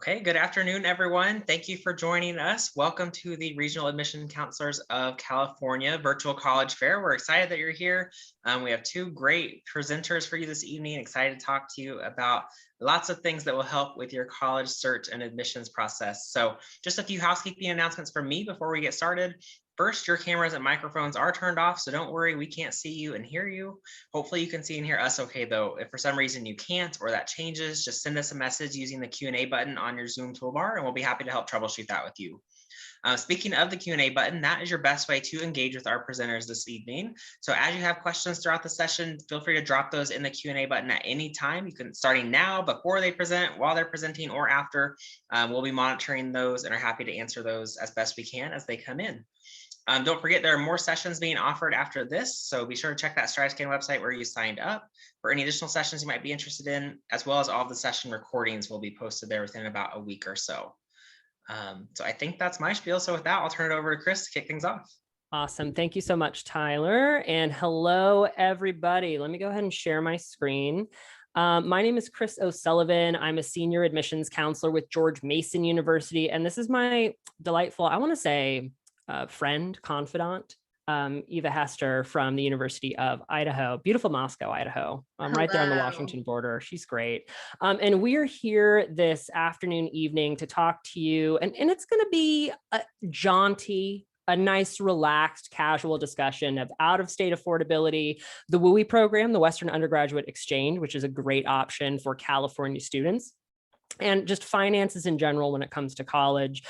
Okay, good afternoon, everyone. Thank you for joining us. Welcome to the Regional Admission Counselors of California Virtual College Fair. We're excited that you're here. We have two great presenters for you this evening. Excited to talk to you about lots of things that will help with your college search and admissions process. So just a few housekeeping announcements from me before we get started. First, your cameras and microphones are turned off, so don't worry, we can't see you and hear you. Hopefully you can see and hear us okay though. If for some reason you can't or that changes, just send us a message using the Q&A button on your Zoom toolbar and we'll be happy to help troubleshoot that with you. Speaking of the Q&A button, that is your best way to engage with our presenters this evening. So as you have questions throughout the session, feel free to drop those in the Q&A button at any time. You can starting now, before they present, while they're presenting, or after. We'll be monitoring those and are happy to answer those as best we can as they come in. Don't forget, there are more sessions being offered after this, so be sure to check that StrideScan website where you signed up for any additional sessions you might be interested in, as well as all of the session recordings will be posted there within about a week or so. So I think that's my spiel. So with that, I'll turn it over to Chris to kick things off. Awesome. Thank you so much, Tyler. And hello, everybody. Let me go ahead and share my screen. My name is Chris O'Sullivan. I'm a senior admissions counselor with George Mason University. And this is my delightful, I want to say, friend, confidant, Eva Hester from the University of Idaho, beautiful Moscow, Idaho, right there on the Washington border. She's great. And we are here this afternoon, evening to talk to you. And it's going to be a jaunty, a nice, relaxed, casual discussion of out-of-state affordability, the WUE program, the Western Undergraduate Exchange, which is a great option for California students, and just finances in general when it comes to college.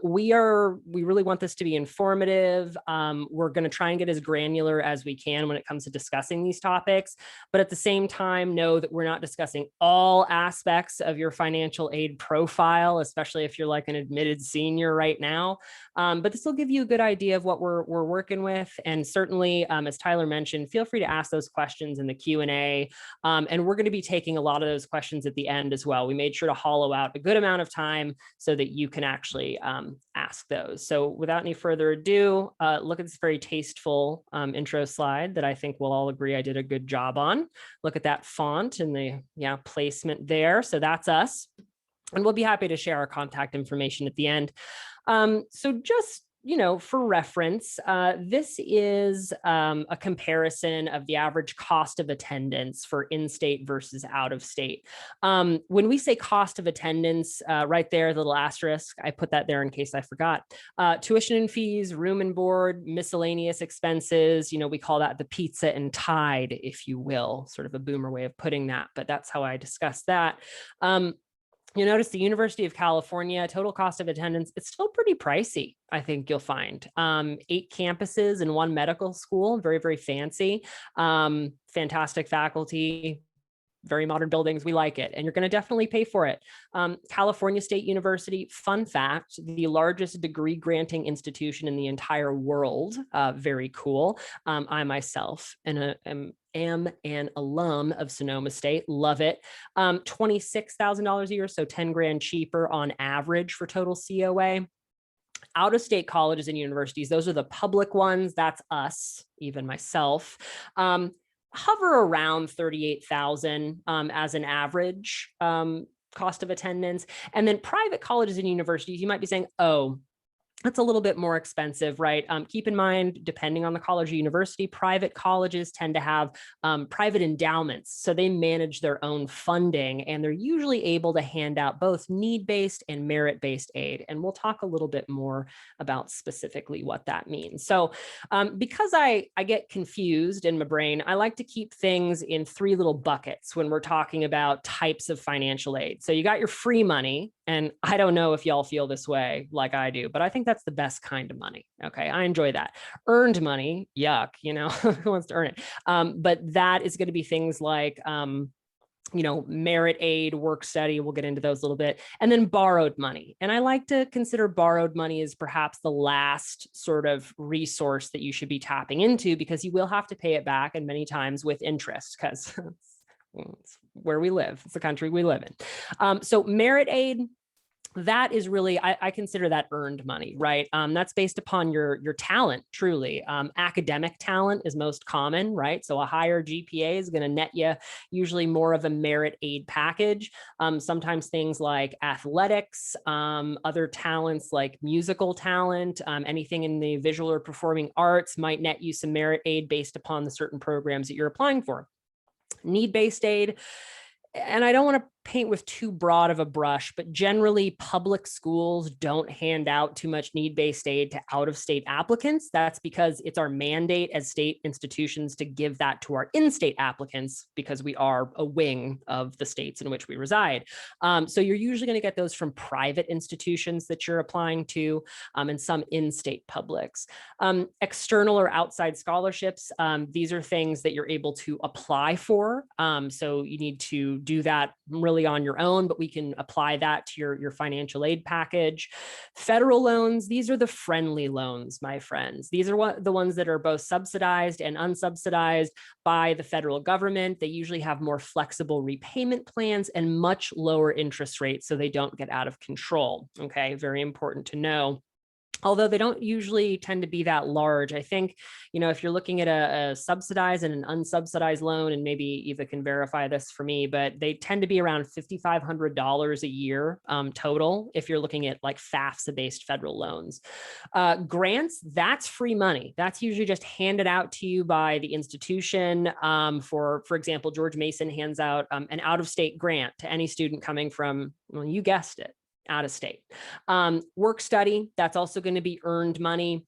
We really want this to be informative. We're going to try and get as granular as we can when it comes to discussing these topics, but at the same time, know that we're not discussing all aspects of your financial aid profile, especially if you're like an admitted senior right now. But this will give you a good idea of what we're working with. And certainly, as Tyler mentioned, feel free to ask those questions in the Q&A. And we're going to be taking a lot of those questions at the end as well. We made sure to hollow out a good amount of time so that you can actually ask those. So without any further ado, look at this very tasteful intro slide that I think we'll all agree I did a good job on. Look at that font and the placement there. So that's us. And we'll be happy to share our contact information at the end. So just for reference, this is a comparison of the average cost of attendance for in-state versus out-of-state. When we say cost of attendance, right there, the little asterisk, I put that there in case I forgot. Tuition and fees, room and board, miscellaneous expenses, we call that the pizza and tide, if you will, sort of a boomer way of putting that, but that's how I discuss that. You notice the University of California, total cost of attendance, it's still pretty pricey, I think you'll find. 8 campuses and 1 medical school, very, very fancy, fantastic faculty, very modern buildings. We like it. And you're going to definitely pay for it. California State University, fun fact, the largest degree granting institution in the entire world. Very cool. I myself am an alum of Sonoma State. Love it. $26,000 a year, so 10 grand cheaper on average for total COA. Out-of-state colleges and universities, those are the public ones. That's us, even myself. Hover around 38,000 as an average cost of attendance. And then private colleges and universities, you might be saying, oh, that's a little bit more expensive, right? Keep in mind, depending on the college or university, private colleges tend to have private endowments. So they manage their own funding, and they're usually able to hand out both need-based and merit-based aid. And we'll talk a little bit more about specifically what that means. So because I get confused in my brain, I like to keep things in 3 little buckets when we're talking about types of financial aid. So you got your free money, and I don't know if y'all feel this way like I do, but I think that's the best kind of money. Okay, I enjoy that. Earned money, yuck, who wants to earn it? But that is going to be things like, merit aid, work study. We'll get into those a little bit. And then borrowed money. And I like to consider borrowed money as perhaps the last sort of resource that you should be tapping into, because you will have to pay it back, and many times with interest, because it's where we live. It's the country we live in. So merit aid, that is really, I consider that earned money, right? That's based upon your talent, truly. Academic talent is most common, right? So a higher GPA is going to net you usually more of a merit aid package. Sometimes things like athletics, other talents like musical talent, anything in the visual or performing arts might net you some merit aid based upon the certain programs that you're applying for. Need-based aid, and I don't want to paint with too broad of a brush, but generally public schools don't hand out too much need-based aid to out-of-state applicants. That's because it's our mandate as state institutions to give that to our in-state applicants because we are a wing of the states in which we reside. So you're usually going to get those from private institutions that you're applying to, and some in-state publics. External or outside scholarships, these are things that you're able to apply for. So you need to do that really on your own, but we can apply that to your financial aid package. Federal loans, these are the friendly loans, my friends. These are the ones that are both subsidized and unsubsidized by the federal government. They usually have more flexible repayment plans and much lower interest rates, so they don't get out of control. Okay, very important to know. Although they don't usually tend to be that large. I think, if you're looking at a subsidized and an unsubsidized loan, and maybe Eva can verify this for me, but they tend to be around $5,500 a year total if you're looking at like FAFSA-based federal loans. Grants, that's free money. That's usually just handed out to you by the institution. For example, George Mason hands out an out-of-state grant to any student coming from, well, you guessed it, out of state. Work study, that's also going to be earned money.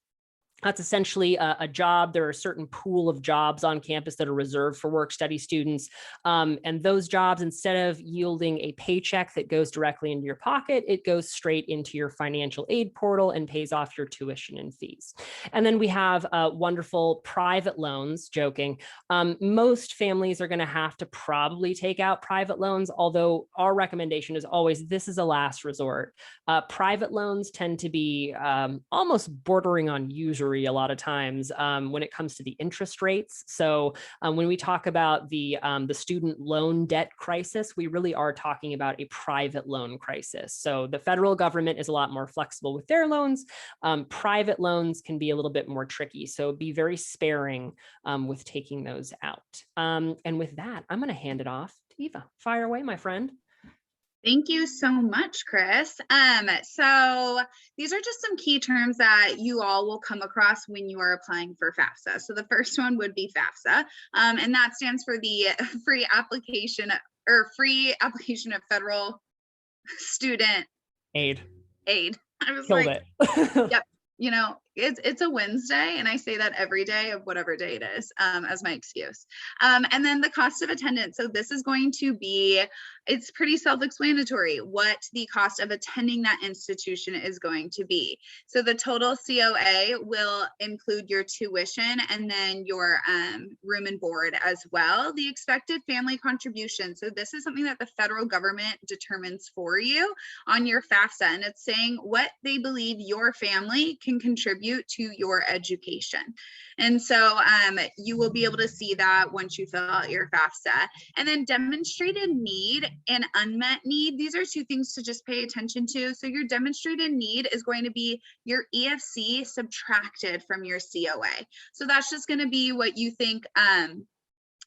That's essentially a job. There are a certain pool of jobs on campus that are reserved for work study students. And those jobs, instead of yielding a paycheck that goes directly into your pocket, it goes straight into your financial aid portal and pays off your tuition and fees. And then we have wonderful private loans, joking. Most families are going to have to probably take out private loans, although our recommendation is always, this is a last resort. Private loans tend to be almost bordering on usury a lot of times when it comes to the interest rates. So when we talk about the student loan debt crisis, we really are talking about a private loan crisis. So the federal government is a lot more flexible with their loans. Private loans can be a little bit more tricky. So be very sparing with taking those out. And with that, I'm going to hand it off to Eva. Fire away, my friend. Thank you so much, Chris. So these are just some key terms that you all will come across when you are applying for FAFSA. So the first one would be FAFSA, and that stands for the free application of federal student aid. I was Killed like, it. Yep. It's a Wednesday, and I say that every day of whatever day it is as my excuse. And then the cost of attendance. So this is going to be, it's pretty self-explanatory what the cost of attending that institution is going to be. So the total COA will include your tuition and then your room and board as well. The expected family contribution. So this is something that the federal government determines for you on your FAFSA, and it's saying what they believe your family can contribute to your education. And so you will be able to see that once you fill out your FAFSA. And then demonstrated need and unmet need. These are two things to just pay attention to. So your demonstrated need is going to be your EFC subtracted from your COA. So that's just going to be what you think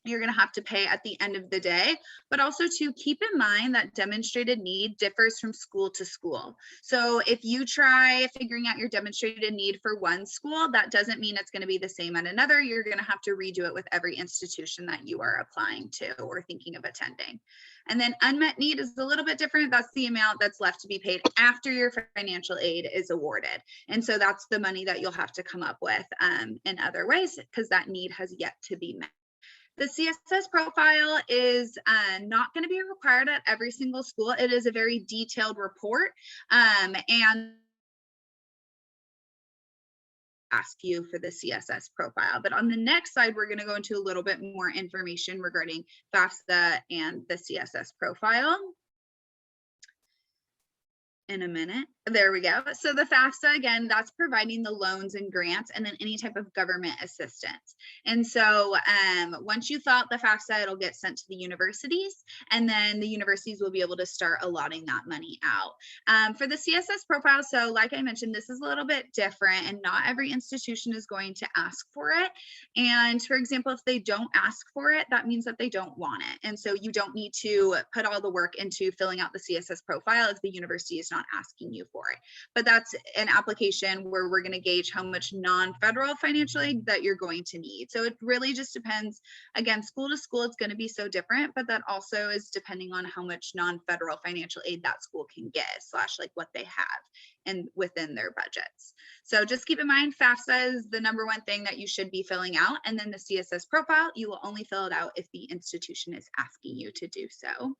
you're going to have to pay at the end of the day, but also to keep in mind that demonstrated need differs from school to school. So if you try figuring out your demonstrated need for one school, that doesn't mean it's going to be the same at another. You're going to have to redo it with every institution that you are applying to or thinking of attending. And then unmet need is a little bit different. That's the amount that's left to be paid after your financial aid is awarded. And so that's the money that you'll have to come up with in other ways because that need has yet to be met. The CSS profile is not going to be required at every single school. It is a very detailed report and ask you for the CSS profile. But on the next slide, we're going to go into a little bit more information regarding FAFSA and the CSS profile in a minute. There we go. So the FAFSA, again, that's providing the loans and grants and then any type of government assistance. And so once you fill out the FAFSA, it'll get sent to the universities, and then the universities will be able to start allotting that money out. For the CSS profile, so like I mentioned, this is a little bit different, and not every institution is going to ask for it. And for example, if they don't ask for it, that means that they don't want it. And so you don't need to put all the work into filling out the CSS profile if the university is not asking you for it. But that's an application where we're going to gauge how much non-federal financial aid that you're going to need. So it really just depends. Again, school to school, it's going to be so different, but that also is depending on how much non-federal financial aid that school can get, / like what they have and within their budgets. So just keep in mind, FAFSA is the #1 thing that you should be filling out. And then the CSS profile, you will only fill it out if the institution is asking you to do so.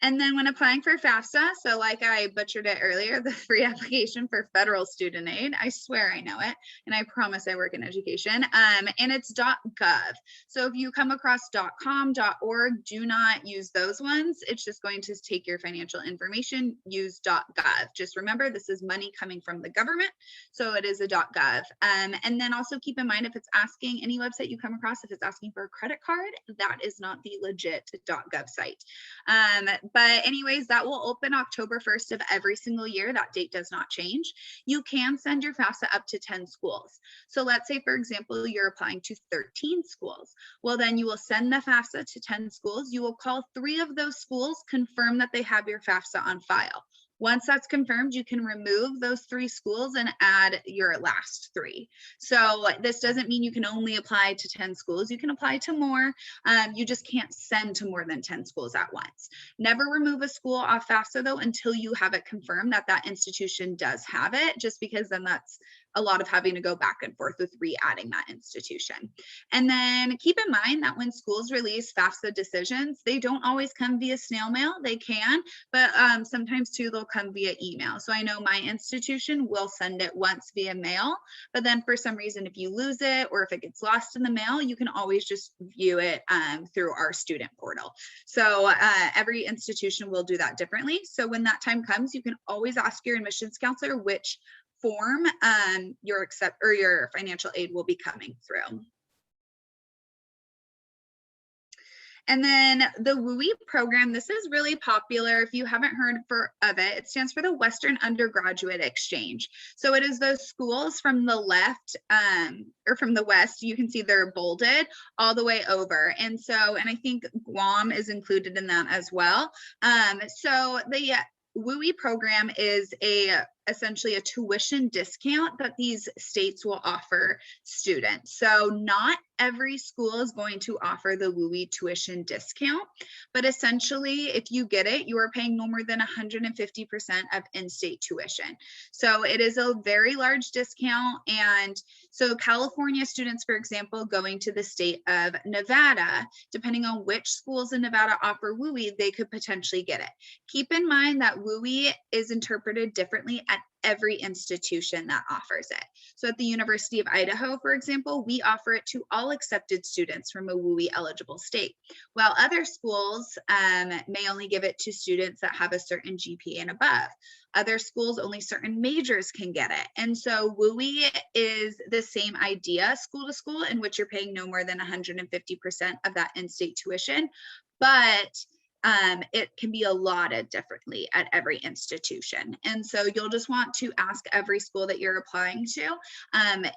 And then when applying for FAFSA, so like I butchered it earlier, the free application for federal student aid, I swear I know it, and I promise I work in education, and it's .gov. So if you come across .com, .org, do not use those ones. It's just going to take your financial information, use .gov. Just remember, this is money coming from the government, so it is a .gov. And then also keep in mind, if it's asking, any website you come across, if it's asking for a credit card, that is not the legit .gov site. But anyways, that will open October 1st of every single year. That date does not change. You can send your FAFSA up to 10 schools. So let's say, for example, you're applying to 13 schools. Well, then you will send the FAFSA to 10 schools. You will call 3 of those schools, confirm that they have your FAFSA on file. Once that's confirmed, you can remove those 3 schools and add your last 3. So this doesn't mean you can only apply to 10 schools. You can apply to more. You just can't send to more than 10 schools at once. Never remove a school off FAFSA though until you have it confirmed that that institution does have it, just because then that's a lot of having to go back and forth with re-adding that institution. And then keep in mind that when schools release FAFSA decisions, they don't always come via snail mail. They can, but sometimes too, they'll come via email. So I know my institution will send it once via mail, but then for some reason, if you lose it or if it gets lost in the mail, you can always just view it through our student portal. So every institution will do that differently. So when that time comes, you can always ask your admissions counselor which form your financial aid will be coming through. And then the WUE program, this is really popular. If you haven't heard of it, it stands for the Western Undergraduate Exchange. So it is those schools from the left or from the west, you can see they're bolded all the way over. And I think Guam is included in that as well. So the WUE program is essentially a tuition discount that these states will offer students. So not every school is going to offer the WUE tuition discount, but essentially if you get it, you are paying no more than 150% of in-state tuition. So it is a very large discount. And so California students, for example, going to the state of Nevada, depending on which schools in Nevada offer WUE, they could potentially get it. Keep in mind that WUE is interpreted differently at every institution that offers it. So at the University of Idaho, for example, we offer it to all accepted students from a WUE eligible state, while other schools may only give it to students that have a certain GPA and above. Other schools, only certain majors can get it. And so WUE is the same idea, school to school, in which you're paying no more than 150% of that in-state tuition, but it can be allotted differently at every institution. And so you'll just want to ask every school that you're applying to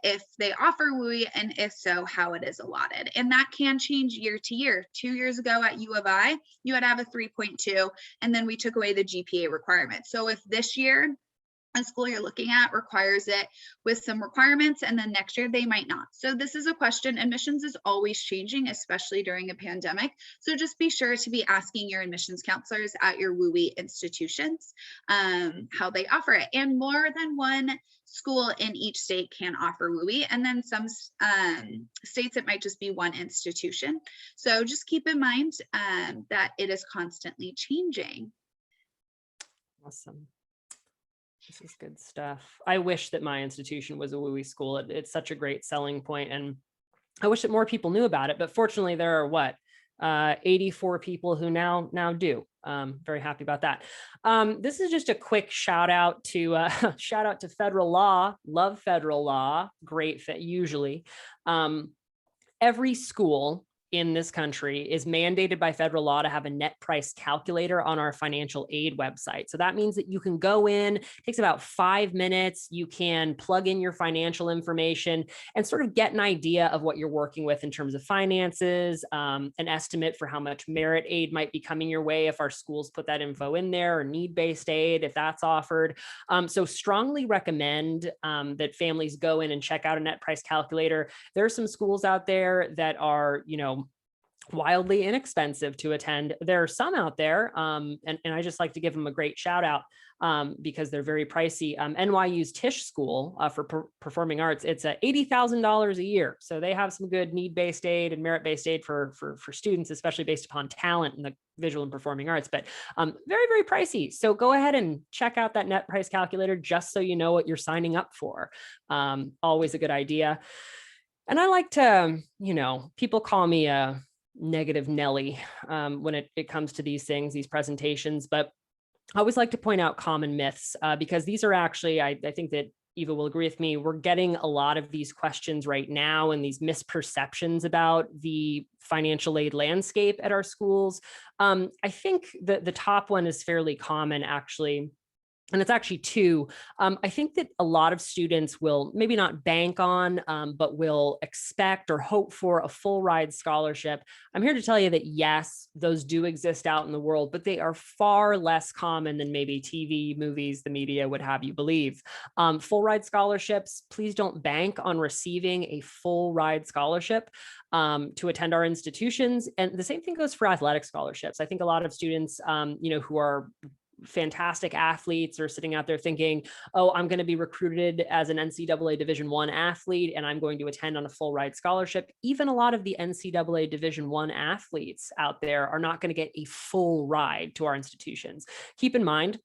if they offer WUE, and if so, how it is allotted. And that can change year to year. 2 years ago at U of I, you had to have a 3.2, and then we took away the GPA requirement. So if this year a school you're looking at requires it with some requirements, and then next year they might not. So this is a question. Admissions is always changing, especially during a pandemic. So just be sure to be asking your admissions counselors at your WUE institutions how they offer it. And more than one school in each state can offer WUE, and then some states it might just be one institution. So just keep in mind that it is constantly changing. Awesome. This is good stuff. I wish that my institution was a WUE school. It's such a great selling point, and I wish that more people knew about it. But fortunately, there are 84 people who now do. Very happy about that. This is just a quick shout out to federal law. Love federal law. Great fit usually. Every school in this country is mandated by federal law to have a net price calculator on our financial aid website. So that means that you can go in, it takes about 5 minutes, you can plug in your financial information and sort of get an idea of what you're working with in terms of finances, an estimate for how much merit aid might be coming your way if our schools put that info in there, or need-based aid if that's offered. So strongly recommend that families go in and check out a net price calculator. There are some schools out there that are, wildly inexpensive to attend. There are some out there, and I just like to give them a great shout out because they're very pricey. NYU's Tisch School for Performing Arts, it's $80,000 a year. So they have some good need-based aid and merit-based aid for students, especially based upon talent in the visual and performing arts, but very, very pricey. So go ahead and check out that net price calculator just so you know what you're signing up for. Always a good idea. And I like to, people call me a negative Nelly when it comes to these things, these presentations, but I always like to point out common myths because these are actually, I think that Eva will agree with me, we're getting a lot of these questions right now and these misperceptions about the financial aid landscape at our schools. I think that the top one is fairly common actually. And it's actually two. I think that a lot of students will maybe not bank on, but will expect or hope for a full ride scholarship. I'm here to tell you that yes, those do exist out in the world, but they are far less common than maybe TV, movies, the media would have you believe. Full ride scholarships, please don't bank on receiving a full ride scholarship to attend our institutions. And the same thing goes for athletic scholarships. I think a lot of students, who are fantastic athletes are sitting out there thinking, oh, I'm going to be recruited as an NCAA Division I athlete and I'm going to attend on a full ride scholarship. Even a lot of the NCAA Division I athletes out there are not going to get a full ride to our institutions. Keep in mind,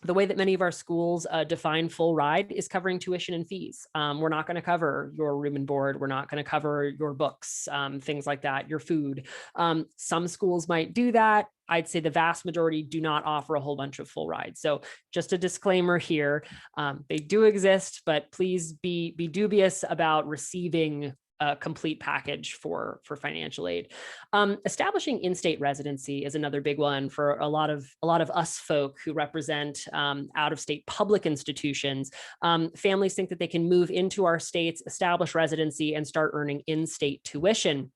the way that many of our schools define full ride is covering tuition and fees. We're not going to cover your room and board. We're not going to cover your books, things like that, your food. Some schools might do that. I'd say the vast majority do not offer a whole bunch of full rides. So just a disclaimer here, they do exist, but please be dubious about receiving a complete package for financial aid. Establishing in-state residency is another big one for a lot of us folk who represent out-of-state public institutions. Families think that they can move into our states, establish residency, and start earning in-state tuition.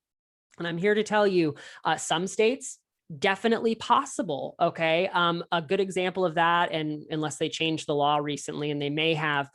And I'm here to tell you, some states, definitely possible. Okay. A good example of that, and unless they changed the law recently, and they may have,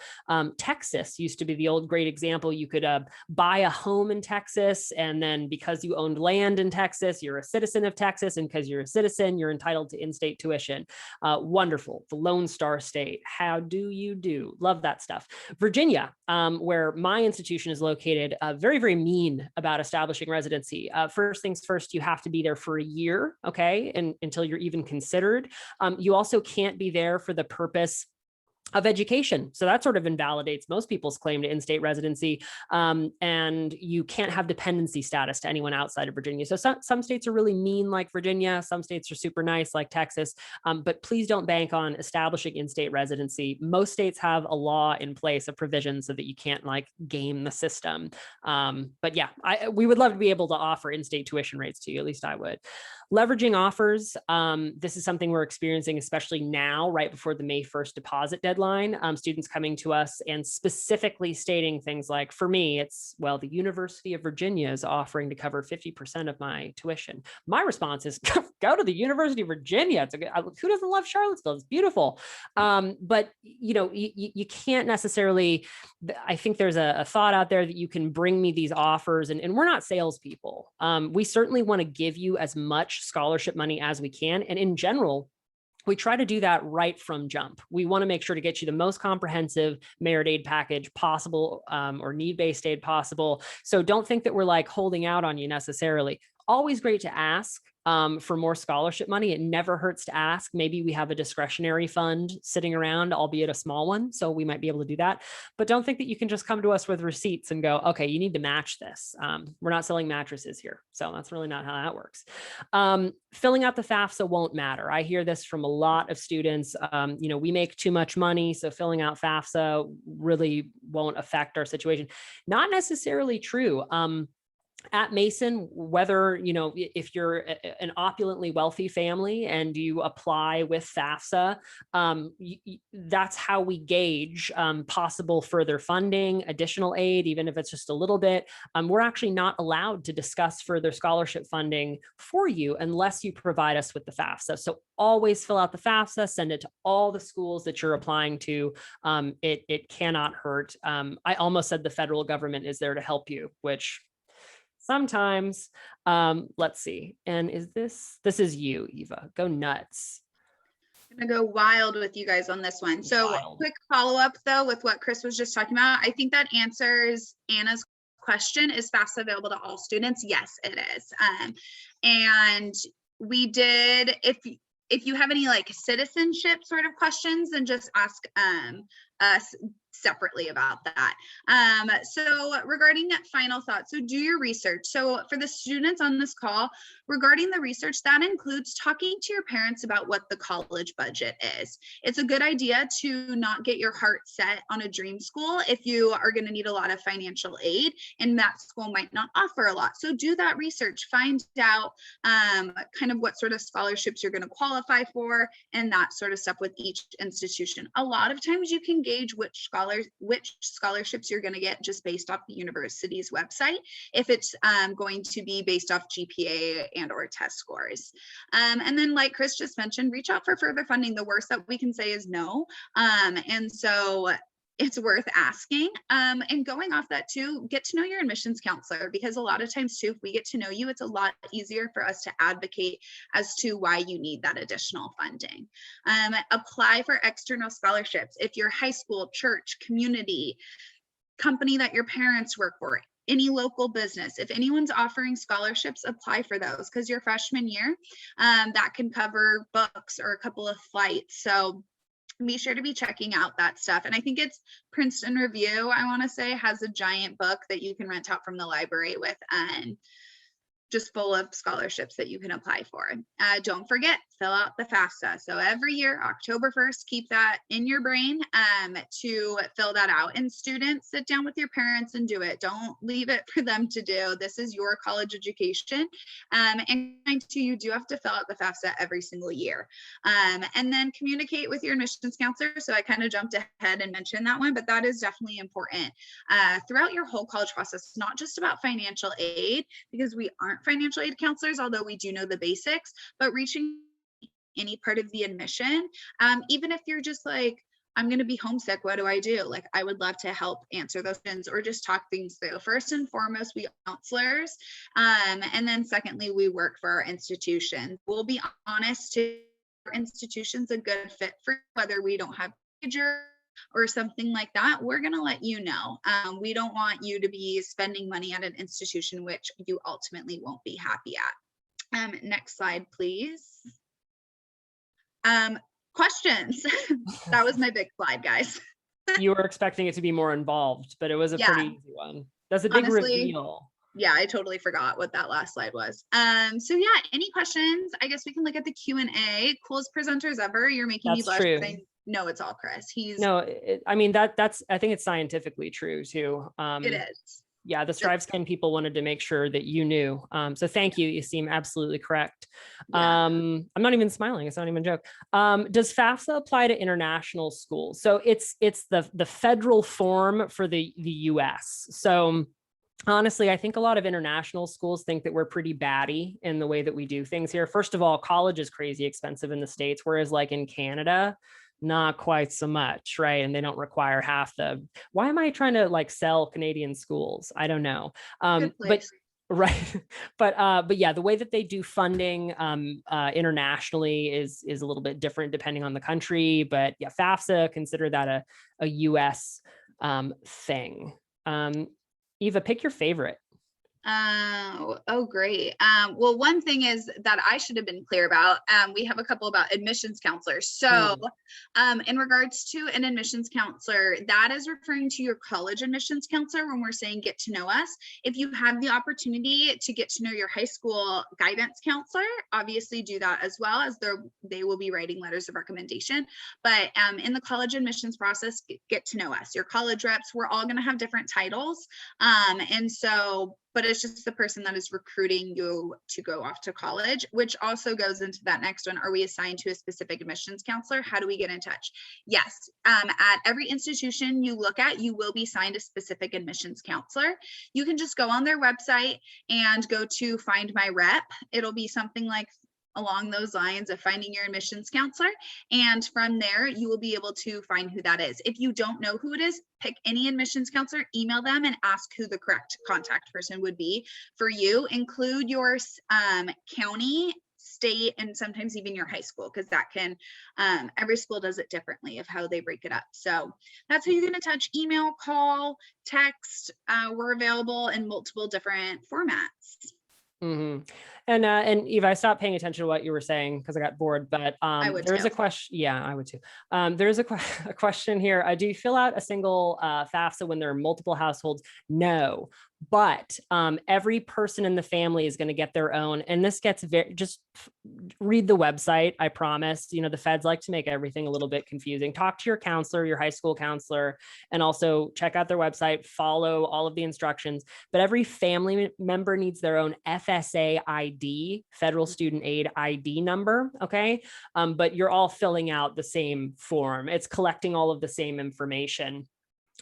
Texas used to be the old great example. You could buy a home in Texas, and then because you owned land in Texas, you're a citizen of Texas, and because you're a citizen, you're entitled to in-state tuition. Wonderful. The Lone Star State. How do you do? Love that stuff. Virginia, where my institution is located, very, very mean about establishing residency. First things first, you have to be there for a year. Okay, and until you're even considered. You also can't be there for the purpose of education. So that sort of invalidates most people's claim to in-state residency. And you can't have dependency status to anyone outside of Virginia. So some states are really mean like Virginia. Some states are super nice like Texas. But please don't bank on establishing in-state residency. Most states have a law in place, a provision so that you can't like game the system. But yeah, we would love to be able to offer in-state tuition rates to you. At least I would. Leveraging offers. This is something we're experiencing, especially now, right before the May 1st deposit deadline. Students coming to us and specifically stating things like, for me, it's, well, the University of Virginia is offering to cover 50% of my tuition. My response is, go to the University of Virginia. Who doesn't love Charlottesville? It's beautiful. But you can't necessarily, I think there's a thought out there that you can bring me these offers, and we're not salespeople. We certainly want to give you as much scholarship money as we can. And in general, we try to do that right from jump. We want to make sure to get you the most comprehensive merit aid package possible, or need-based aid possible. So don't think that we're like holding out on you necessarily. Always great to ask. for more scholarship money. It never hurts to ask. Maybe we have a discretionary fund sitting around, albeit a small one, so we might be able to do that. But don't think that you can just come to us with receipts and go, okay, you need to match this. We're not selling mattresses here. So that's really not how that works. Filling out the FAFSA won't matter. I hear this from a lot of students. We make too much money, so filling out FAFSA really won't affect our situation. Not necessarily true. At Mason, whether, if you're an opulently wealthy family and you apply with FAFSA, that's how we gauge possible further funding, additional aid, even if it's just a little bit. We're actually not allowed to discuss further scholarship funding for you unless you provide us with the FAFSA. So always fill out the FAFSA, send it to all the schools that you're applying to. It cannot hurt. I almost said the federal government is there to help you, which sometimes. Let's see. And this is you, Eva. Go nuts. I'm gonna go wild with you guys on this one. So Wild. quick follow-up though with what Chris was just talking about. I think that answers Anna's question. Is FAFSA available to all students? Yes, it is. And we did, if you have any like citizenship sort of questions, then just ask us separately about that. So regarding that final thought, so do your research. So for the students on this call, regarding the research, that includes talking to your parents about what the college budget is. It's a good idea to not get your heart set on a dream school if you are going to need a lot of financial aid and that school might not offer a lot. So do that research, find out kind of what sort of scholarships you're going to qualify for and that sort of stuff with each institution. A lot of times you can gauge which scholarships you're going to get just based off the university's website, if it's going to be based off GPA and or test scores. And then like Chris just mentioned, reach out for further funding. The worst that we can say is no. And so it's worth asking. And going off that too, get to know your admissions counselor, because a lot of times too, if we get to know you, it's a lot easier for us to advocate as to why you need that additional funding. Apply for external scholarships. If your high school, church, community, company that your parents work for, any local business, if anyone's offering scholarships, apply for those, because your freshman year, that can cover books or a couple of flights. So be sure to be checking out that stuff. And I think it's Princeton Review, I want to say, has a giant book that you can rent out from the library with just full of scholarships that you can apply for. Don't forget, fill out the FAFSA. So every year, October 1st, keep that in your brain to fill that out. And students, sit down with your parents and do it. Don't leave it for them to do. This is your college education. And two, you do have to fill out the FAFSA every single year. And then communicate with your admissions counselor. So I kind of jumped ahead and mentioned that one, but that is definitely important throughout your whole college process, not just about financial aid, because we aren't financial aid counselors, although we do know the basics, but reaching any part of the admission, even if you're just like, I'm going to be homesick, what do I do? Like, I would love to help answer those questions or just talk things through. First and foremost, we counselors. And then secondly, we work for our institution. We'll be honest, to our institution's a good fit for whether we don't have a major or something like that, we're going to let you know. We don't want you to be spending money at an institution which you ultimately won't be happy at. Next slide, please. Questions. That was my big slide, guys. You were expecting it to be more involved, but it was a pretty easy one. That's a big reveal. Yeah, I totally forgot what that last slide was. So yeah, any questions? I guess we can look at the Q&A. Coolest presenters ever. You're making me blush. True. No, it's all Chris. He's I mean, that's I think it's scientifically true too. It is. Yeah, the StriveScan people wanted to make sure that you knew. So thank you. You seem absolutely correct. Yeah. I'm not even smiling. It's not even a joke. Does FAFSA apply to international schools? So it's the federal form for the US. So honestly, I think a lot of international schools think that we're pretty batty in the way that we do things here. First of all, college is crazy expensive in the States, whereas like in Canada, not quite so much, right? And they don't require half the, why am I trying to like sell Canadian schools? I don't know. But right. But yeah, the way that they do funding internationally is a little bit different depending on the country. But yeah, FAFSA, consider that a US thing. Eva, pick your favorite. Oh, great. Well, one thing is that I should have been clear about, we have a couple about admissions counselors. So in regards to an admissions counselor, that is referring to your college admissions counselor when we're saying get to know us. If you have the opportunity to get to know your high school guidance counselor, obviously do that as well, as they will be writing letters of recommendation. But in the college admissions process, get to know us. Your college reps, we're all going to have different titles. And so, but it's just the person that is recruiting you to go off to college, which also goes into that next one. Are we assigned to a specific admissions counselor? How do we get in touch? Yes, at every institution you look at, you will be assigned a specific admissions counselor. You can just go on their website and go to Find My Rep. It'll be something like along those lines of finding your admissions counselor. And from there, you will be able to find who that is. If you don't know who it is, pick any admissions counselor, email them and ask who the correct contact person would be for you. Include your county, state, and sometimes even your high school, because that can, every school does it differently of how they break it up. So that's how you're going to touch: email, call, text. We're available in multiple different formats. Mm-hmm. And Eva, I stopped paying attention to what you were saying because I got bored, but there's a question. Yeah, I would too. There's a question here. Do you fill out a single FAFSA when there are multiple households? No, but every person in the family is going to get their own. And this gets just read the website. I promise. You know, the feds like to make everything a little bit confusing. Talk to your counselor, your high school counselor, and also check out their website, follow all of the instructions. But every family member needs their own FSA ID, Federal Student Aid ID number. Okay. But you're all filling out the same form. It's collecting all of the same information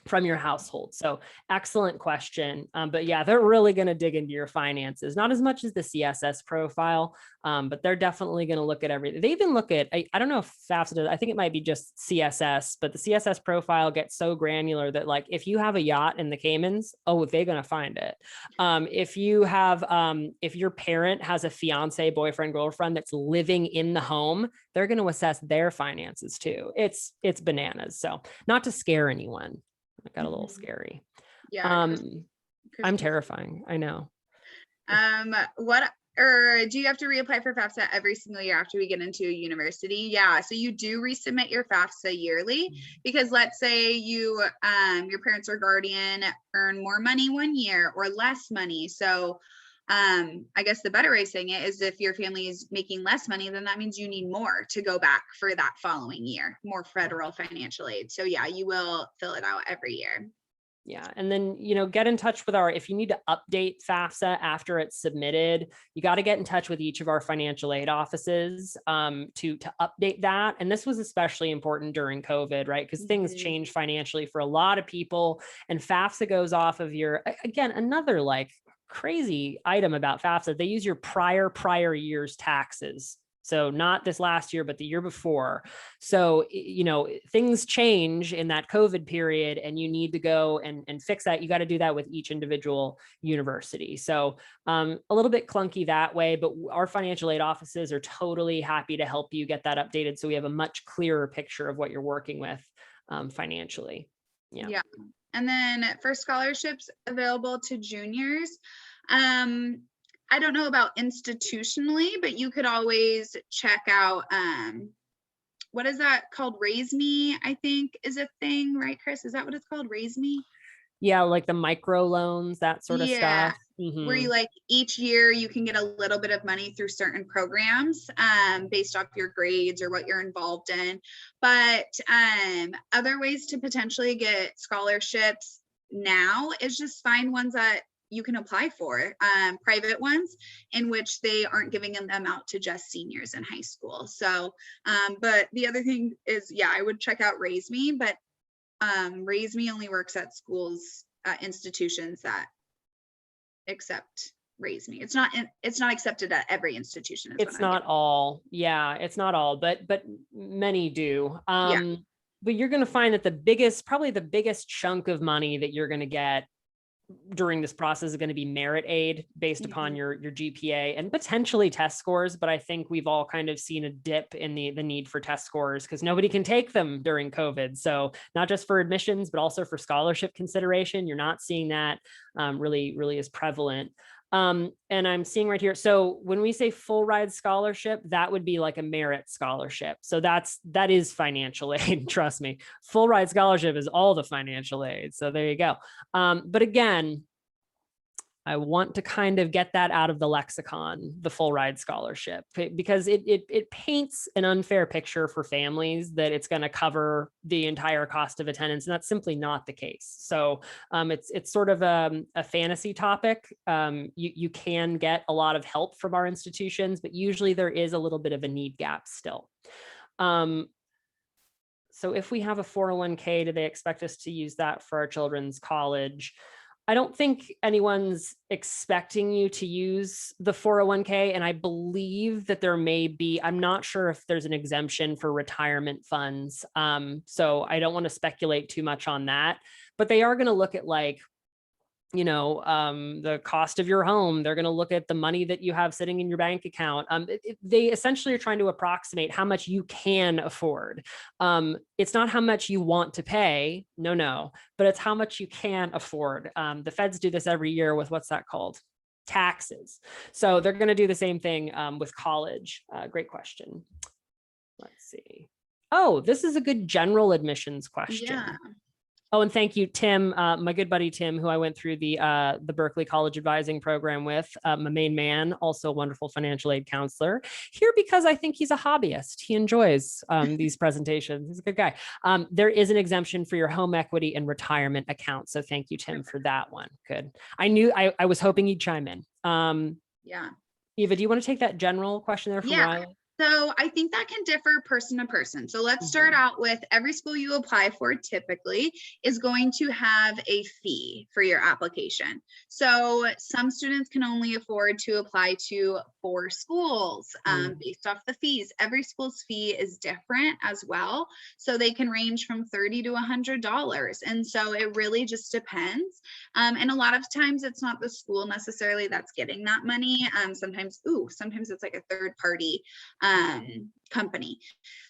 from your household. So excellent question. But yeah, they're really going to dig into your finances, not as much as the CSS profile, but they're definitely going to look at everything. They even look at, I don't know if FAFSA does, I think it might be just CSS, but the CSS profile gets so granular that like, if you have a yacht in the Caymans, oh, they're going to find it. If you have, if your parent has a fiance, boyfriend, girlfriend that's living in the home, they're going to assess their finances too. It's bananas. So not to scare anyone. It got a little scary. Yeah. I'm terrifying. I know. Do you have to reapply for FAFSA every single year after we get into university? Yeah. So you do resubmit your FAFSA yearly, because let's say you, your parents or guardian earn more money one year or less money. So I guess the better way of saying it is, if your family is making less money, then that means you need more to go back for that following year, more federal financial aid. So yeah, you will fill it out every year. Yeah. And then, you know, get in touch with if you need to update FAFSA after it's submitted, you got to get in touch with each of our financial aid offices to update that. And this was especially important during COVID, right? Because things change financially for a lot of people, and FAFSA goes off of your, again, another like crazy item about FAFSA, they use your prior year's taxes. So not this last year, but the year before. So, you know, things change in that COVID period, and you need to go and fix that. You got to do that with each individual university. So a little bit clunky that way, but our financial aid offices are totally happy to help you get that updated, so we have a much clearer picture of what you're working with financially. Yeah. And then for scholarships available to juniors, I don't know about institutionally, but you could always check out, what is that called? Raise Me, I think is a thing, right, Chris? Is that what it's called? Raise Me? Yeah, like the micro loans, that sort of stuff. Where you like each year you can get a little bit of money through certain programs based off your grades or what you're involved in. But other ways to potentially get scholarships now is just find ones that you can apply for, private ones in which they aren't giving them out to just seniors in high school. So, but the other thing is, yeah, I would check out Raise Me, but Raise Me only works at schools, institutions that accept Raise Me. It's not accepted at every institution. It's not all. Yeah, it's not all, but many do. But you're going to find that probably the biggest chunk of money that you're going to get during this process is going to be merit aid based upon your GPA and potentially test scores. But I think we've all kind of seen a dip in the need for test scores because nobody can take them during COVID. So not just for admissions, but also for scholarship consideration, you're not seeing that really as prevalent. And I'm seeing right here. So when we say full ride scholarship, that would be like a merit scholarship. So that is financial aid. Trust me. Full ride scholarship is all the financial aid. So there you go. But again, I want to kind of get that out of the lexicon, the full ride scholarship, because it paints an unfair picture for families that it's going to cover the entire cost of attendance. And that's simply not the case. So it's sort of a fantasy topic. You can get a lot of help from our institutions, but usually there is a little bit of a need gap still. So if we have a 401k, do they expect us to use that for our children's college? I don't think anyone's expecting you to use the 401k. And I believe that there may be, I'm not sure if there's an exemption for retirement funds. So I don't want to speculate too much on that, but they are going to look at like, the cost of your home. They're going to look at the money that you have sitting in your bank account. They essentially are trying to approximate how much you can afford. It's not how much you want to pay. No, but it's how much you can afford. The feds do this every year with what's that called? Taxes. So they're going to do the same thing with college. Great question. Let's see. Oh, this is a good general admissions question. Yeah. Oh, and thank you, Tim, my good buddy, Tim, who I went through the Berkeley College Advising Program with, my main man, also a wonderful financial aid counselor, here because I think he's a hobbyist. He enjoys these presentations. He's a good guy. There is an exemption for your home equity and retirement account. So thank you, Tim, for that one. Good. I was hoping you'd chime in. Yeah. Eva, do you want to take that general question there from Riley? So I think that can differ person to person. So let's start out with every school you apply for typically is going to have a fee for your application. So some students can only afford to apply to 4 schools based off the fees. Every school's fee is different as well. So they can range from $30 to $100. And so it really just depends. And a lot of times it's not the school necessarily that's getting that money. Sometimes it's like a third party company.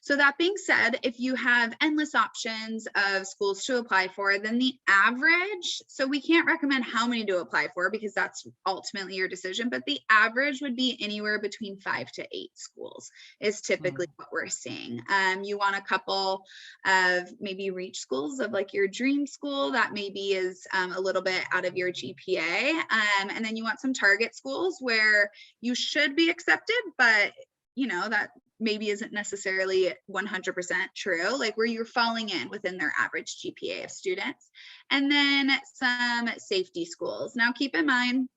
So that being said, if you have endless options of schools to apply for, then the average, so we can't recommend how many to apply for because that's ultimately your decision, but the average would be anywhere between 5 to 8 schools is typically what we're seeing. You want a couple of maybe reach schools of like your dream school that maybe is a little bit out of your GPA. And then you want some target schools where you should be accepted, but that maybe isn't necessarily 100% true, like where you're falling in within their average GPA of students. And then some safety schools. Now keep in mind,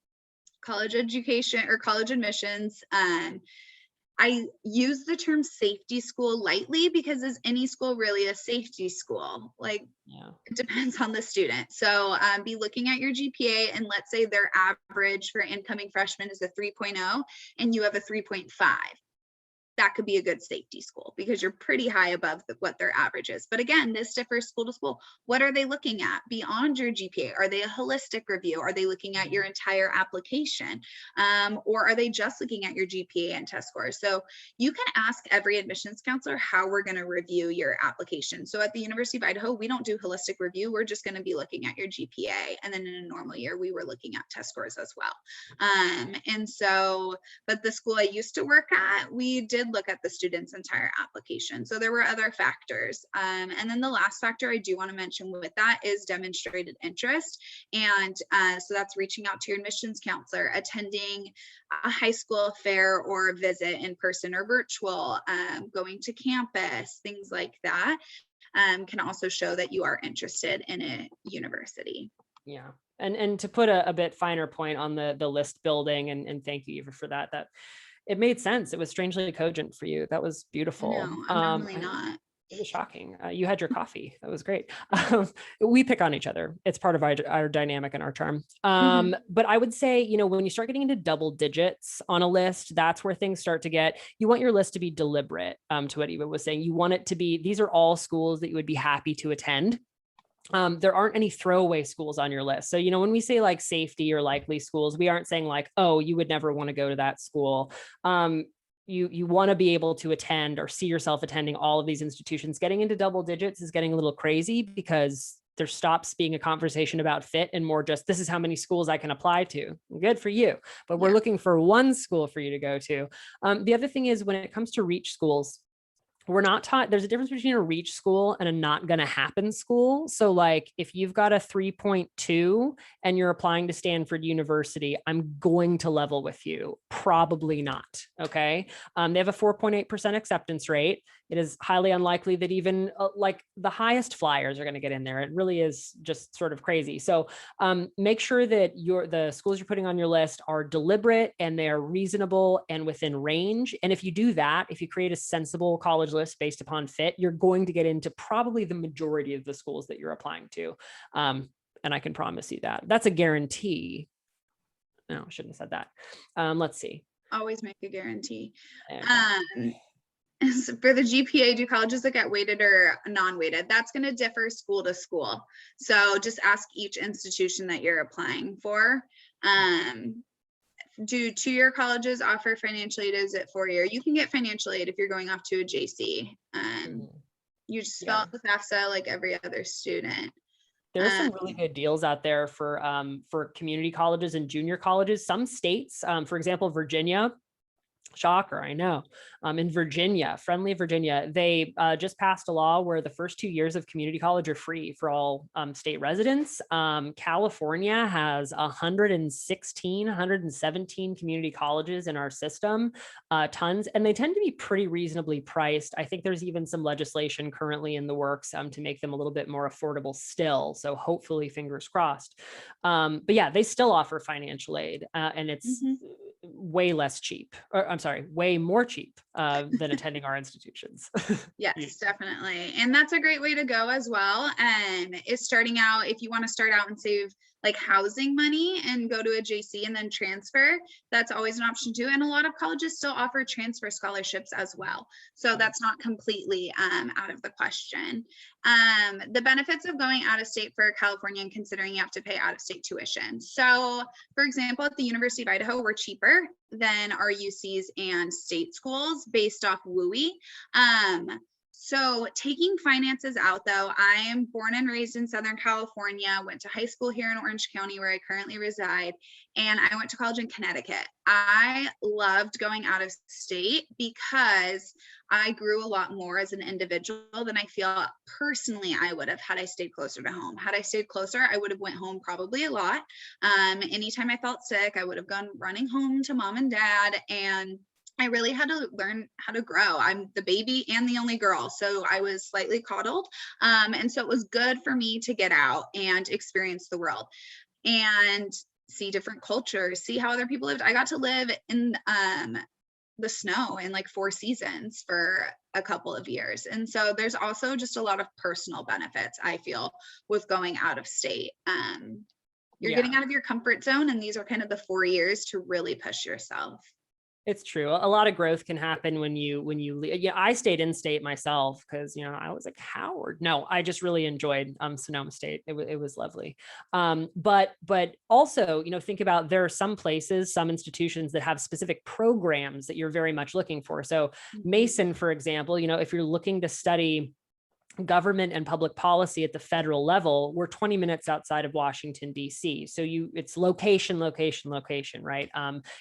college education or college admissions, I use the term safety school lightly because is any school really a safety school? Like, it depends on the student. So be looking at your GPA, and let's say their average for incoming freshmen is a 3.0 and you have a 3.5. That could be a good safety school because you're pretty high above what their average is. But again, this differs school to school. What are they looking at beyond your GPA? Are they a holistic review? Are they looking at your entire application? Or are they just looking at your GPA and test scores? So you can ask every admissions counselor how we're going to review your application. So at the University of Idaho, we don't do holistic review. We're just going to be looking at your GPA. And then in a normal year, we were looking at test scores as well. But the school I used to work at, we did look at the student's entire application. So there were other factors. And then the last factor I do want to mention with that is demonstrated interest. And so that's reaching out to your admissions counselor, attending a high school fair or a visit in person or virtual, going to campus, things like that, can also show that you are interested in a university. Yeah. And to put a bit finer point on the list building, and thank you, Eva, for that it made sense. It was strangely cogent for you. That was beautiful. No, I'm normally not. It was shocking. You had your coffee. That was great. We pick on each other. It's part of our dynamic and our charm. But I would say, when you start getting into double digits on a list, that's where things start to get, you want your list to be deliberate, to what Eva was saying. You want it to be, these are all schools that you would be happy to attend. There aren't any throwaway schools on your list. So, when we say like safety or likely schools, we aren't saying like, oh, you would never want to go to that school. You want to be able to attend or see yourself attending all of these institutions. Getting into double digits is getting a little crazy because there stops being a conversation about fit and more just, this is how many schools I can apply to. Good for you. But we're looking for one school for you to go to. The other thing is when it comes to reach schools, we're not taught, there's a difference between a reach school and a not going to happen school. So like if you've got a 3.2 and you're applying to Stanford University, I'm going to level with you. Probably not. Okay. They have a 4.8% acceptance rate. It is highly unlikely that even like the highest flyers are going to get in there. It really is just sort of crazy. So make sure that the schools you're putting on your list are deliberate and they're reasonable and within range. And if you do that, if you create a sensible college list based upon fit, you're going to get into probably the majority of the schools that you're applying to. And I can promise you that. That's a guarantee. No, I shouldn't have said that. Let's see. Always make a guarantee. For the GPA, do colleges that get weighted or non-weighted? That's going to differ school to school. So just ask each institution that you're applying for. Do two-year colleges offer financial aid? Is it 4-year? You can get financial aid if you're going off to a JC. You just fill out the FAFSA like every other student. There's some really good deals out there for community colleges and junior colleges. Some states, for example, Virginia, shocker, I know. In Virginia, friendly Virginia, they just passed a law where the first 2 years of community college are free for all state residents. California has 117 community colleges in our system, tons, and they tend to be pretty reasonably priced. I think there's even some legislation currently in the works to make them a little bit more affordable still. So hopefully, fingers crossed. But yeah, they still offer financial aid, and it's way less cheap, or I'm sorry, way more cheap than attending our institutions. Yes, definitely. And that's a great way to go as well. And is starting out, if you want to start out and save like housing money and go to a JC and then transfer, that's always an option too. And a lot of colleges still offer transfer scholarships as well. So that's not completely out of the question. The benefits of going out of state for California and considering you have to pay out of state tuition. So for example, at the University of Idaho, we're cheaper than our UCs and state schools based off WUE. So taking finances out though, I am born and raised in Southern California, went to high school here in Orange County where I currently reside, and I went to college in Connecticut. I loved going out of state because I grew a lot more as an individual than I feel personally I would have had I stayed closer to home. Had I stayed closer, I would have went home probably a lot. Anytime I felt sick, I would have gone running home to mom and dad, and I really had to learn how to grow. I'm the baby and the only girl, so I was slightly coddled. And so it was good for me to get out and experience the world and see different cultures, see how other people lived. I got to live in the snow in like 4 seasons for a couple of years. And so there's also just a lot of personal benefits, I feel, with going out of state. You're getting out of your comfort zone, and these are kind of the 4 years to really push yourself. It's true. A lot of growth can happen when you leave. Yeah, I stayed in state myself because, I was like Howard. No, I just really enjoyed Sonoma State. It was lovely. But also, think about, there are some places, some institutions that have specific programs that you're very much looking for. So Mason, for example, if you're looking to study government and public policy at the federal level, we're 20 minutes outside of Washington, D.C. So it's location, right?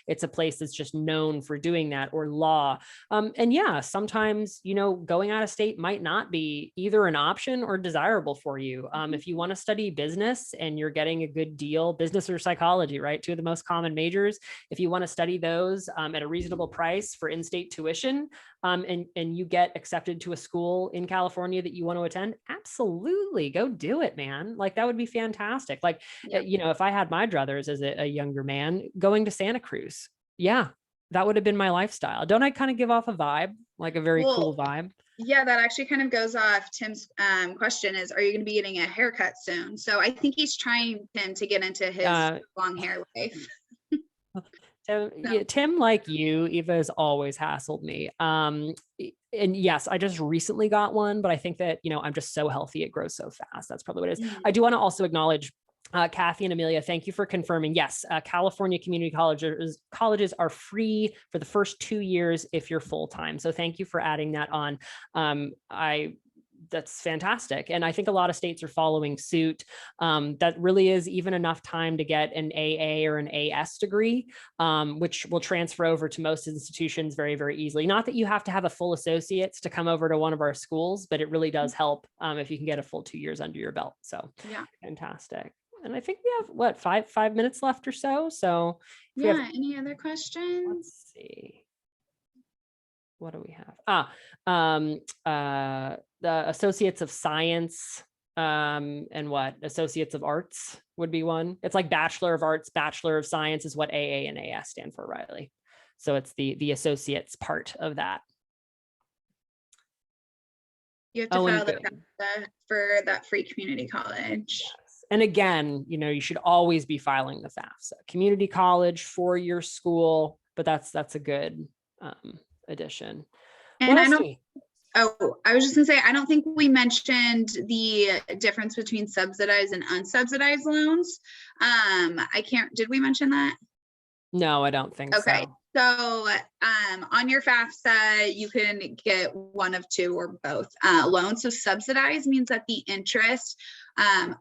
It's a place that's just known for doing that, or law. And yeah, sometimes, going out of state might not be either an option or desirable for you. If you want to study business and you're getting a good deal, business or psychology, right? 2 of the most common majors. If you want to study those at a reasonable price for in-state tuition, and you get accepted to a school in California that you want to attend, absolutely go do it, man. Like that would be fantastic. Like, if I had my druthers as a younger man, going to Santa Cruz, that would have been my lifestyle. Don't I kind of give off a vibe, like a very cool vibe? Yeah, that actually kind of goes off Tim's question is, are you going to be getting a haircut soon? So I think he's trying, Tim, to get into his long hair life. Tim, like you, Eva has always hassled me. And yes, I just recently got one, but I think that, I'm just so healthy. It grows so fast. That's probably what it is. I do want to also acknowledge Kathy and Amelia, thank you for confirming. Yes, California community colleges are free for the first 2 years if you're full-time. So thank you for adding that on. I that's fantastic. And I think a lot of states are following suit. That really is even enough time to get an AA or an AS degree, which will transfer over to most institutions very, very easily. Not that you have to have a full associate's to come over to one of our schools, but it really does help if you can get a full 2 years under your belt. So yeah, fantastic. And I think we have what, five minutes left or so. So if we yeah. have, Any other questions? let's see. What do we have? The Associates of Science and what? Associates of Arts would be one. It's like Bachelor of Arts, Bachelor of Science is what AA and AS stand for, Riley. So it's the associates part of that. You have to Oh, and file the good. FAFSA for that free community college. Yes. And again, you know, you should always be filing the FAFSA. Community college for your school, but that's a good addition. And What I else don't, do we- oh, I was just gonna say, I don't think we mentioned the difference between subsidized and unsubsidized loans. I can't, did we mention that? No, I don't think Okay, so. so on your FAFSA, you can get one of two or both loans. So subsidized means that the interest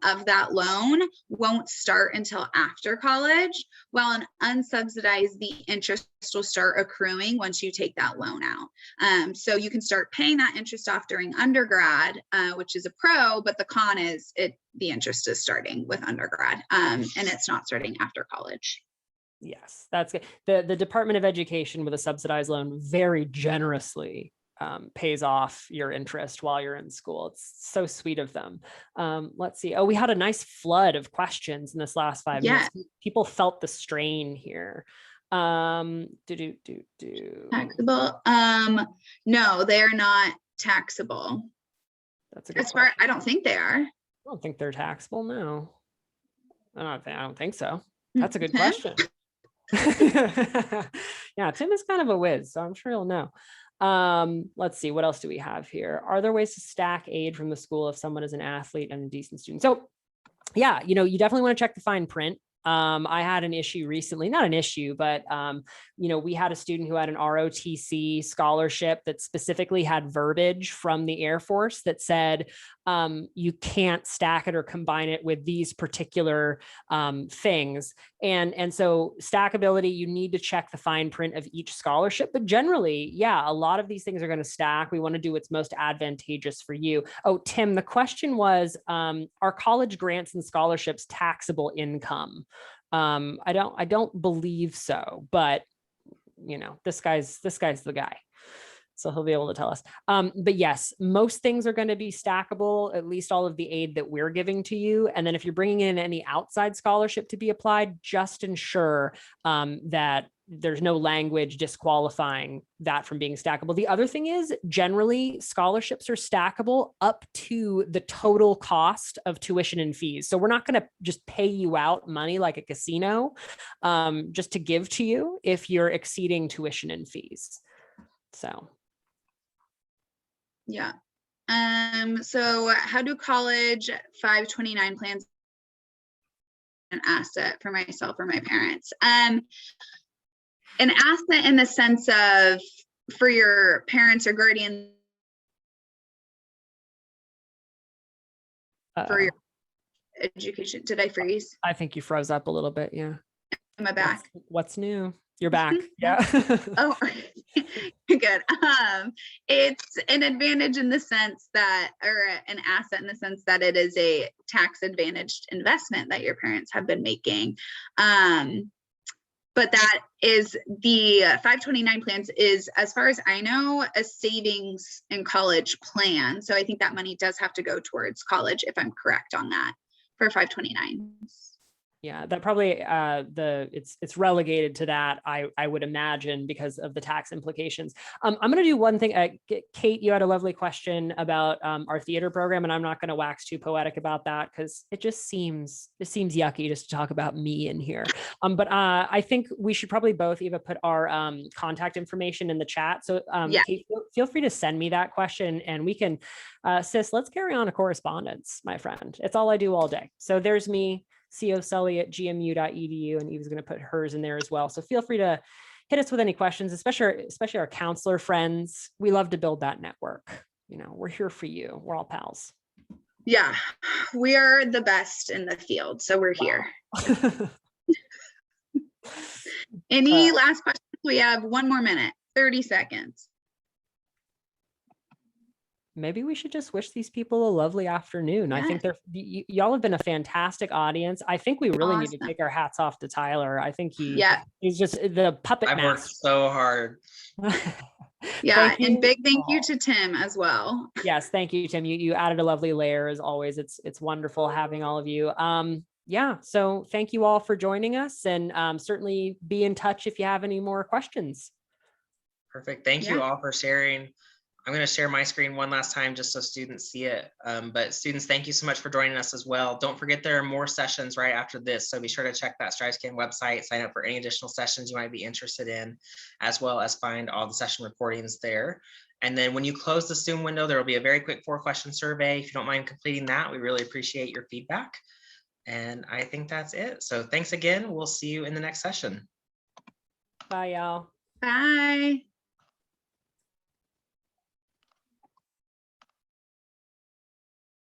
of that loan won't start until after college, while an unsubsidized, the interest will start accruing once you take that loan out. So you can start paying that interest off during undergrad, which is a pro, but the con is the interest is starting with undergrad and it's not starting after college. Yes, that's good. The Department of Education with a subsidized loan very generously pays off your interest while you're in school. It's so sweet of them. Let's see. Oh, we had a nice flood of questions in this last 5 minutes. People felt the strain here. Taxable? No, they are not taxable. That's a good As far, question. I don't think they are. I don't think they're taxable. No, I don't think so. That's a good question. Yeah, Tim is kind of a whiz, so I'm sure he'll know. Let's see, what else do we have here? Are there ways to stack aid from the school if someone is an athlete and a decent student? So yeah, you know, you definitely want to check the fine print. I had an issue recently, not an issue, but, you know, we had a student who had an ROTC scholarship that specifically had verbiage from the Air Force that said, you can't stack it or combine it with these particular things. And so stackability, you need to check the fine print of each scholarship, but generally, yeah, a lot of these things are going to stack. We want to do what's most advantageous for you. Oh, Tim, the question was, are college grants and scholarships taxable income? I don't believe so, but you know, this guy's the guy. So he'll be able to tell us. But yes, most things are going to be stackable, at least all of the aid that we're giving to you. And then if you're bringing in any outside scholarship to be applied, just ensure that there's no language disqualifying that from being stackable. The other thing is generally scholarships are stackable up to the total cost of tuition and fees. So we're not going to just pay you out money like a casino just to give to you if you're exceeding tuition and fees. So. Yeah. So how do college 529 plans an asset for myself or my parents? An asset in the sense of for your parents or guardian for your education. Did I freeze? I think you froze up a little bit. Yeah. Am I back? What's new? You're back. Yeah. Oh, good. It's an advantage in the sense that, or an asset in the sense that it is a tax advantaged investment that your parents have been making. But that is the 529 plans is, as far as I know, a savings and college plan. So I think that money does have to go towards college, if I'm correct on that, for 529. Yeah, that probably it's relegated to that, I would imagine, because of the tax implications. I'm going to do one thing. Kate, you had a lovely question about our theater program, and I'm not going to wax too poetic about that because it seems yucky just to talk about me in here. But I think we should probably both, Eva, put our contact information in the chat. So yeah. Kate, feel free to send me that question, and we can, sis, let's carry on a correspondence, my friend. It's all I do all day. So there's me. cosully@gmu.edu, and Eva's going to put hers in there as well. So feel free to hit us with any questions, especially our counselor friends. We love to build that network. you know, we're here for you. We're all pals. Yeah, we are the best in the field, so we're here. Any last questions? We have 1 more minute, 30 seconds. Maybe we should just wish these people a lovely afternoon. I think y'all have been a fantastic audience. I think we really need to take our hats off to Tyler. I think he's just the puppet I've worked master. so hard. Yeah, and big thank you to Tim as well. Yes, thank you, Tim. You added a lovely layer as always. It's wonderful having all of you. Yeah, so thank you all for joining us, and certainly be in touch if you have any more questions. Perfect. Thank you all for sharing. I'm going to share my screen one last time just so students see it. But students, thank you so much for joining us as well. Don't forget there are more sessions right after this, so be sure to check that StriveScan website, sign up for any additional sessions you might be interested in, as well as find all the session recordings there. And then when you close the Zoom window, there will be a very quick 4-question survey. If you don't mind completing that, we really appreciate your feedback. And I think that's it. So thanks again. We'll see you in the next session. Bye, y'all. Bye.